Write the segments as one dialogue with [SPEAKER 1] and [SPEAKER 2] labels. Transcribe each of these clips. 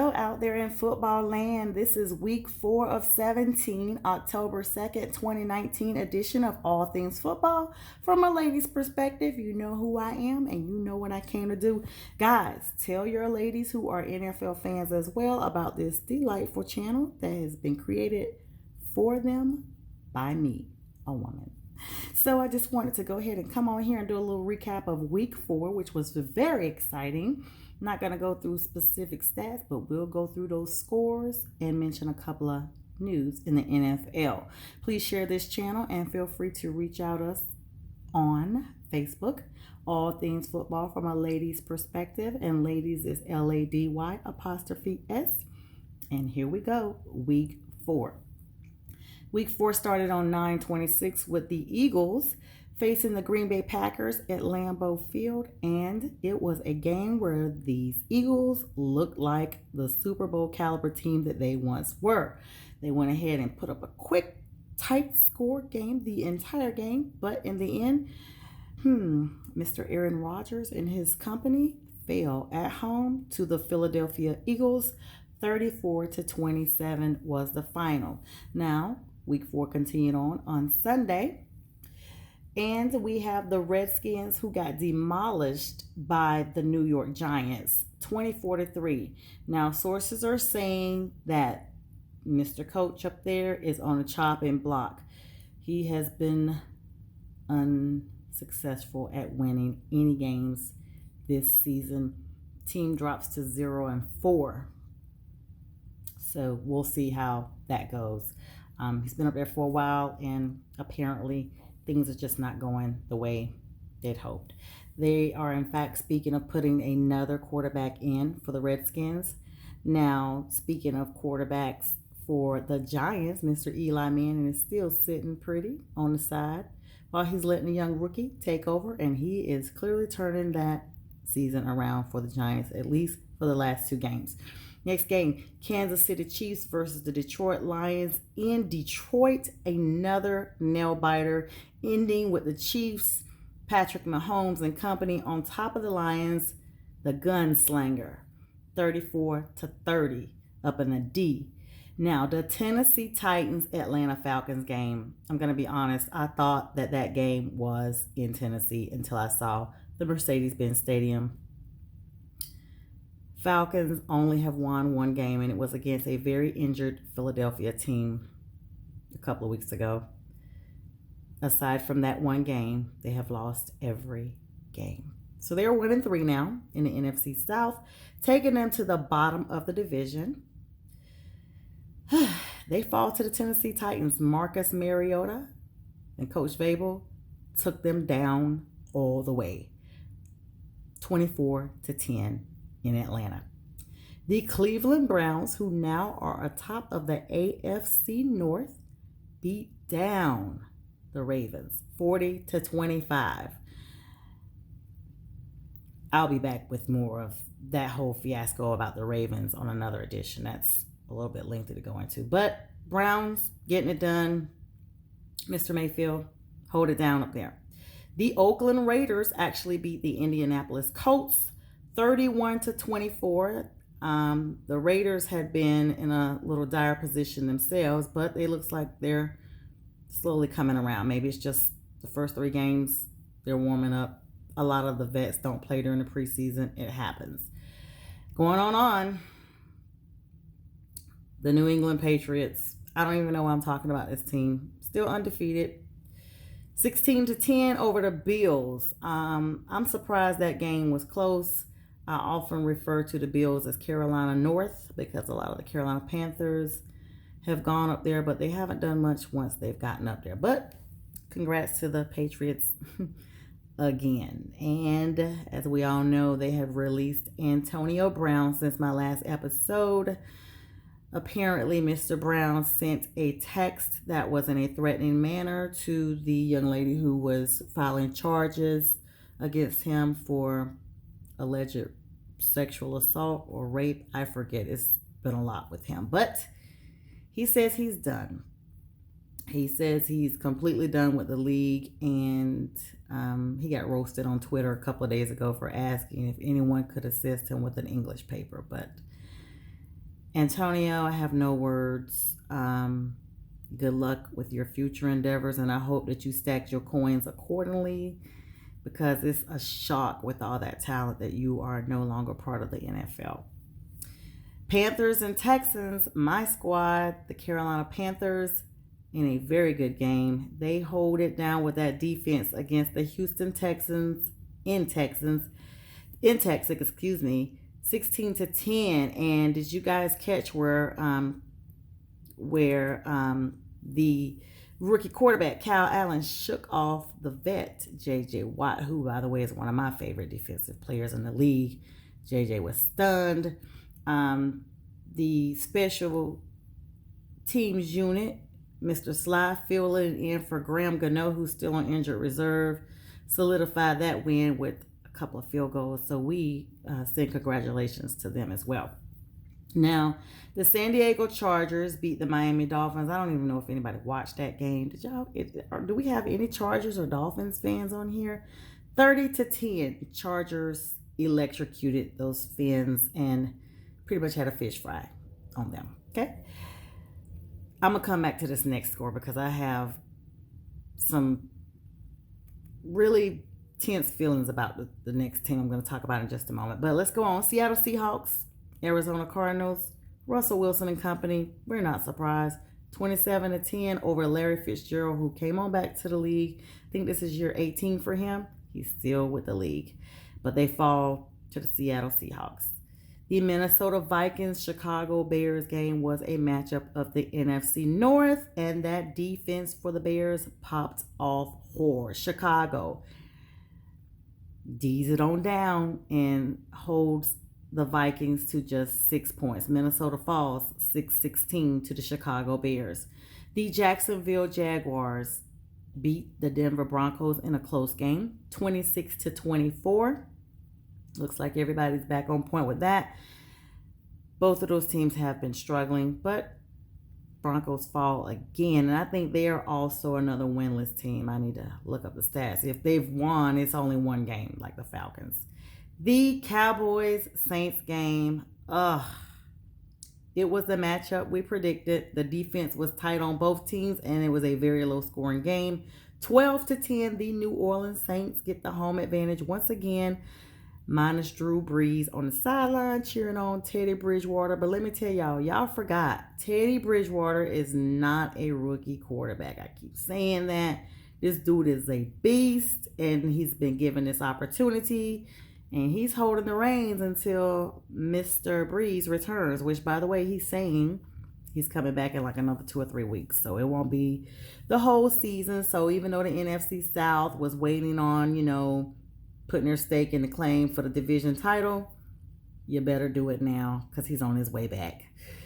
[SPEAKER 1] Hello, out there in football land. This is week 4 of 17, October 2nd, 2019 edition of All Things Football. From a lady's perspective, you know who I am and you know what I came to do. Guys, tell your ladies who are NFL fans as well about this delightful channel that has been created for them by me, a woman. So I just wanted to go ahead and come on here and do a little recap of week 4, which was very exciting. I'm not going to go through specific stats, but we'll go through those scores and mention a couple of news in the NFL. Please share this channel and feel free to reach out us on Facebook. All Things Football from a lady's perspective, and ladies is LADY''S. And here we go, week 4. Week 4 started on 9/26 with the Eagles facing the Green Bay Packers at Lambeau Field, and it was a game where these Eagles looked like the Super Bowl caliber team that they once were. They went ahead and put up a quick, tight score game the entire game, but in the end, Mr. Aaron Rodgers and his company fell at home to the Philadelphia Eagles. 34-27 was the final. Now, week 4 continued on Sunday. And we have the Redskins, who got demolished by the New York Giants, 24-3. Now, sources are saying that Mr. Coach up there is on a chopping block. He has been unsuccessful at winning any games this season. Team drops to 0-4. So we'll see how that goes. He's been up there for a while, and apparently things are just not going the way they'd hoped. They are, in fact, speaking of putting another quarterback in for the Redskins. Now, speaking of quarterbacks for the Giants, Mr. Eli Manning is still sitting pretty on the side while he's letting a young rookie take over, and he is clearly turning that season around for the Giants, at least for the last 2 games. Next game, Kansas City Chiefs versus the Detroit Lions in Detroit. Another nail-biter, ending with the Chiefs, Patrick Mahomes and company on top of the Lions, the gunslinger, 34-30 up in the D. Now, the Tennessee Titans Atlanta Falcons game, I'm going to be honest, I thought that game was in Tennessee until I saw the Mercedes-Benz Stadium. Falcons only have won 1 game, and it was against a very injured Philadelphia team a couple of weeks ago. Aside from that 1 game, they have lost every game. So they're 1-3 now in the NFC South, taking them to the bottom of the division. They fall to the Tennessee Titans. Marcus Mariota and Coach Vrabel took them down all the way, 24-10 in Atlanta. The Cleveland Browns, who now are atop of the AFC North, beat down the Ravens, 40-25. I'll be back with more of that whole fiasco about the Ravens on another edition. That's a little bit lengthy to go into. But Browns getting it done. Mr. Mayfield, hold it down up there. The Oakland Raiders actually beat the Indianapolis Colts 31-24. The Raiders had been in a little dire position themselves, but it looks like they're slowly coming around. Maybe it's just the first 3 games, they're warming up. A lot of the vets don't play during the preseason. It happens. Going on. The New England Patriots. I don't even know why I'm talking about this team. Still undefeated. 16-10 over the Bills. I'm surprised that game was close. I often refer to the Bills as Carolina North because a lot of the Carolina Panthers have gone up there, but they haven't done much once they've gotten up there. But congrats to the Patriots again. And as we all know, they have released Antonio Brown since my last episode. Apparently, Mr. Brown sent a text that was in a threatening manner to the young lady who was filing charges against him for alleged sexual assault or rape. I forget. It's been a lot with him. But he says he's done. He says he's completely done with the league, and he got roasted on Twitter a couple of days ago for asking if anyone could assist him with an English paper. But Antonio, I have no words. Good luck with your future endeavors, and I hope that you stack your coins accordingly, because it's a shock with all that talent that you are no longer part of the NFL. Panthers and Texans, my squad, the Carolina Panthers, in a very good game. They hold it down with that defense against the Houston Texans in Texas, 16-10. And did you guys catch where the rookie quarterback Kyle Allen shook off the vet J.J. Watt, who, by the way, is one of my favorite defensive players in the league? J.J. was stunned. The special teams unit, Mr. Sly, filling in for Graham Gano, who's still on injured reserve, solidified that win with a couple of field goals. So we send congratulations to them as well. Now, the San Diego Chargers beat the Miami Dolphins. I don't even know if anybody watched that game. Do we have any Chargers or Dolphins fans on here? 30-10. Chargers electrocuted those Fins and pretty much had a fish fry on them. Okay? I'm going to come back to this next score because I have some really tense feelings about the next team I'm going to talk about in just a moment. But let's go on. Seattle Seahawks, Arizona Cardinals, Russell Wilson and company. We're not surprised. 27-10 over Larry Fitzgerald, who came on back to the league. I think this is year 18 for him. He's still with the league. But they fall to the Seattle Seahawks. The Minnesota Vikings Chicago Bears game was a matchup of the NFC North, and that defense for the Bears popped off hard. Chicago D's it on down and holds the Vikings to just 6 points. Minnesota falls 6-16 to the Chicago Bears. The Jacksonville Jaguars beat the Denver Broncos in a close game, 26-24. Looks like everybody's back on point with that. Both of those teams have been struggling, but Broncos fall again. And I think they are also another winless team. I need to look up the stats. If they've won, it's only one game, like the Falcons. The Cowboys-Saints game, it was the matchup we predicted. The defense was tight on both teams, and it was a very low-scoring game. 12-10, the New Orleans Saints get the home advantage once again, minus Drew Brees on the sideline cheering on Teddy Bridgewater. But let me tell y'all forgot, Teddy Bridgewater is not a rookie quarterback. I keep saying that. This dude is a beast, and he's been given this opportunity, and he's holding the reins until Mr. Brees returns, which, by the way, he's saying he's coming back in like another 2 or 3 weeks. So it won't be the whole season. So even though the NFC South was waiting on, putting their stake in the claim for the division title, you better do it now because he's on his way back.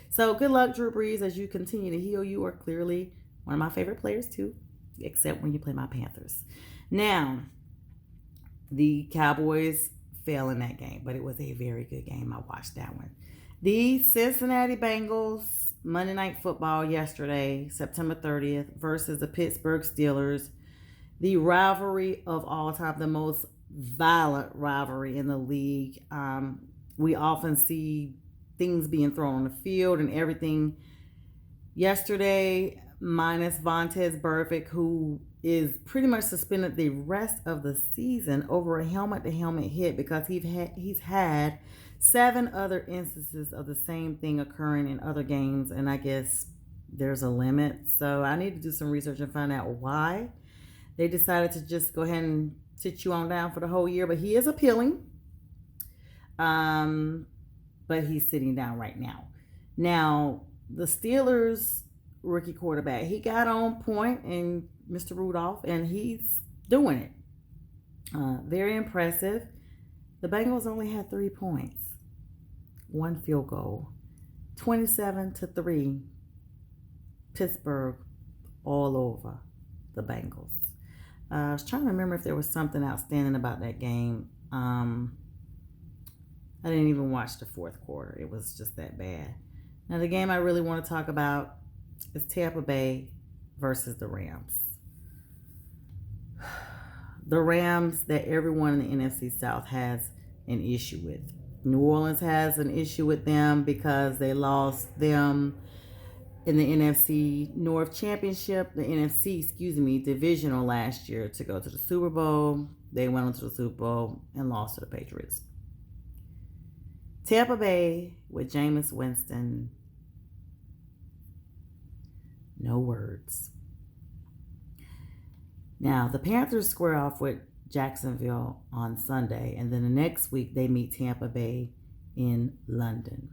[SPEAKER 1] So good luck, Drew Brees, as you continue to heal. You are clearly one of my favorite players too, except when you play my Panthers. Now, the Cowboys fell in that game, but it was a very good game. I watched that one. The Cincinnati Bengals, Monday Night Football yesterday, September 30th, versus the Pittsburgh Steelers. The rivalry of all time, the most violent rivalry in the league. We often see things being thrown on the field and everything. Yesterday, minus Vontaze Burfict, who is pretty much suspended the rest of the season over a helmet-to-helmet hit because he's had 7 other instances of the same thing occurring in other games, and I guess there's a limit. So I need to do some research and find out why they decided to just go ahead and sit you on down for the whole year. But he is appealing. But he's sitting down right now. Now, the Steelers rookie quarterback, he got on point, and Mr. Rudolph, and he's doing it. Very impressive. The Bengals only had 3 points, 1 field goal, 27-3. Pittsburgh all over the Bengals. I was trying to remember if there was something outstanding about that game. I didn't even watch the 4th quarter. It was just that bad. Now, the game I really want to talk about is Tampa Bay versus the Rams. The Rams that everyone in the NFC South has an issue with. New Orleans has an issue with them because they lost them in the NFC North Championship, the NFC, divisional last year to go to the Super Bowl. They went on to the Super Bowl and lost to the Patriots. Tampa Bay with Jameis Winston. No words. Now, the Panthers square off with Jacksonville on Sunday, and then the next week they meet Tampa Bay in London,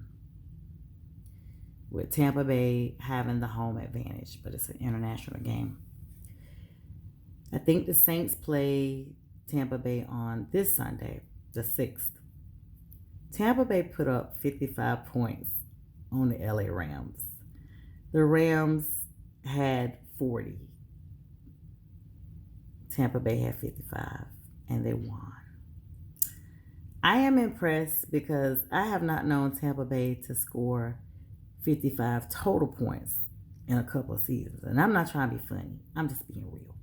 [SPEAKER 1] with Tampa Bay having the home advantage, but it's an international game. I think the Saints play Tampa Bay on this Sunday, the 6th. Tampa Bay put up 55 points on the LA Rams. The Rams had 40. Tampa Bay had 55, and they won. I am impressed because I have not known Tampa Bay to score 55 total points in a couple of seasons. And I'm not trying to be funny. I'm just being real.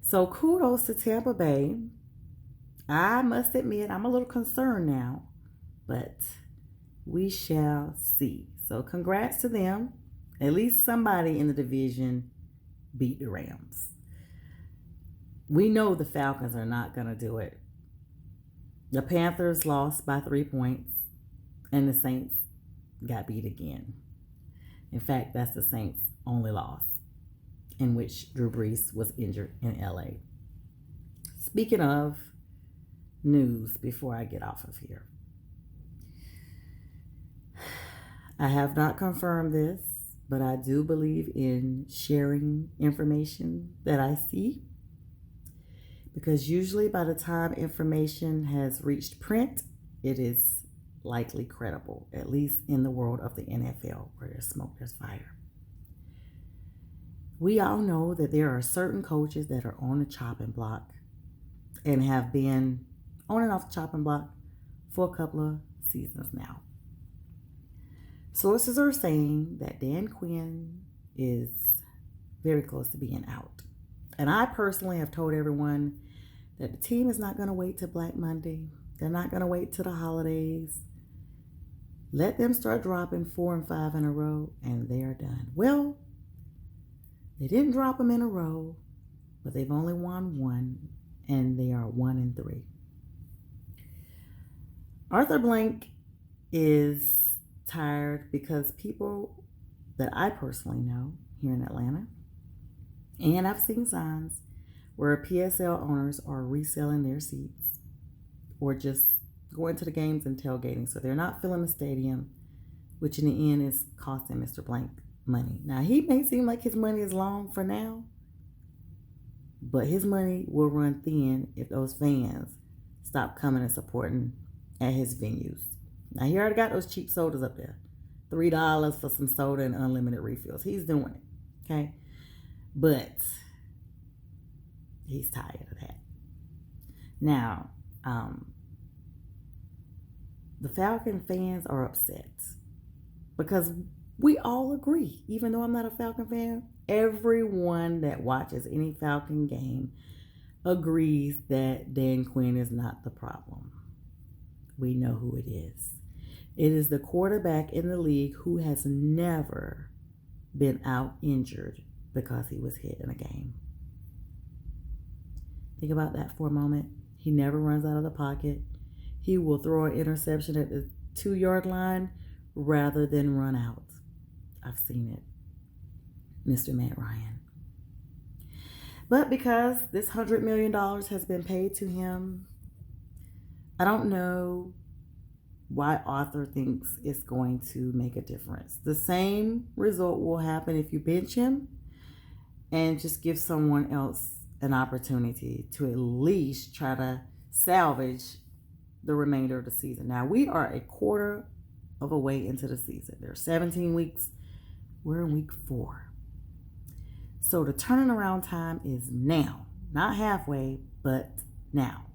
[SPEAKER 1] So kudos to Tampa Bay. I must admit, I'm a little concerned now, but we shall see. So congrats to them. At least somebody in the division beat the Rams. We know the Falcons are not going to do it. The Panthers lost by 3 points, and the Saints got beat again. In fact, that's the Saints' only loss, in which Drew Brees was injured in LA. Speaking of news, before I get off of here, I have not confirmed this, but I do believe in sharing information that I see, because usually by the time information has reached print, it is likely credible, at least in the world of the NFL, where there's smoke, there's fire. We all know that there are certain coaches that are on the chopping block and have been on and off the chopping block for a couple of seasons now. Sources are saying that Dan Quinn is very close to being out. And I personally have told everyone that the team is not going to wait till Black Monday. They're not going to wait till the holidays. Let them start dropping 4 and 5 in a row, and they are done. Well, they didn't drop them in a row, but they've only won 1, and they are 1 and 3. Arthur Blank is tired because people that I personally know here in Atlanta, and I've seen signs where PSL owners are reselling their seats or just going to the games and tailgating. So they're not filling the stadium, which in the end is costing Mr. Blank money. Now, he may seem like his money is long for now, but his money will run thin if those fans stop coming and supporting at his venues. Now, he already got those cheap sodas up there. $3 for some soda and unlimited refills. He's doing it, okay? But he's tired of that. Now, the Falcon fans are upset because we all agree, even though I'm not a Falcon fan, everyone that watches any Falcon game agrees that Dan Quinn is not the problem. We know who it is. It is the quarterback in the league who has never been out injured because he was hit in a game. Think about that for a moment. He never runs out of the pocket. He will throw an interception at the 2-yard line rather than run out. I've seen it. Mr. Matt Ryan. But because this $100 million has been paid to him, I don't know why Arthur thinks it's going to make a difference. The same result will happen if you bench him and just give someone else an opportunity to at least try to salvage the remainder of the season. Now, we are a quarter of a way into the season. There are 17 weeks. We're in week 4. So the turning around time is now. Not halfway, but now.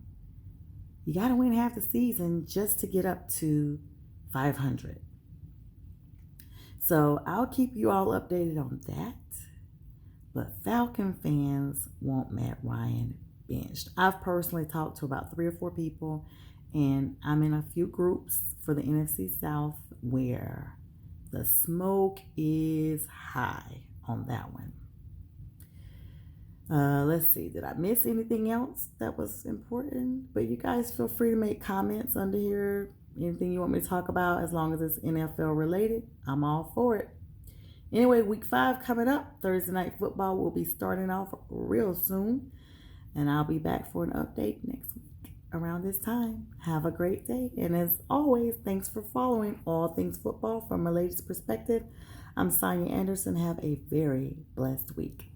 [SPEAKER 1] You got to win half the season just to get up to 500. So I'll keep you all updated on that. But Falcon fans want Matt Ryan benched. I've personally talked to about 3 or 4 people, And I'm in a few groups for the NFC South where the smoke is high on that one. Let's see, did I miss anything else that was important? But you guys feel free to make comments under here. Anything you want me to talk about, as long as it's NFL related, I'm all for it. Anyway, week 5 coming up. Thursday night football will be starting off real soon. And I'll be back for an update next week around this time. Have a great day. And as always, thanks for following All Things Football from a lady's perspective. I'm Sonia Anderson. Have a very blessed week.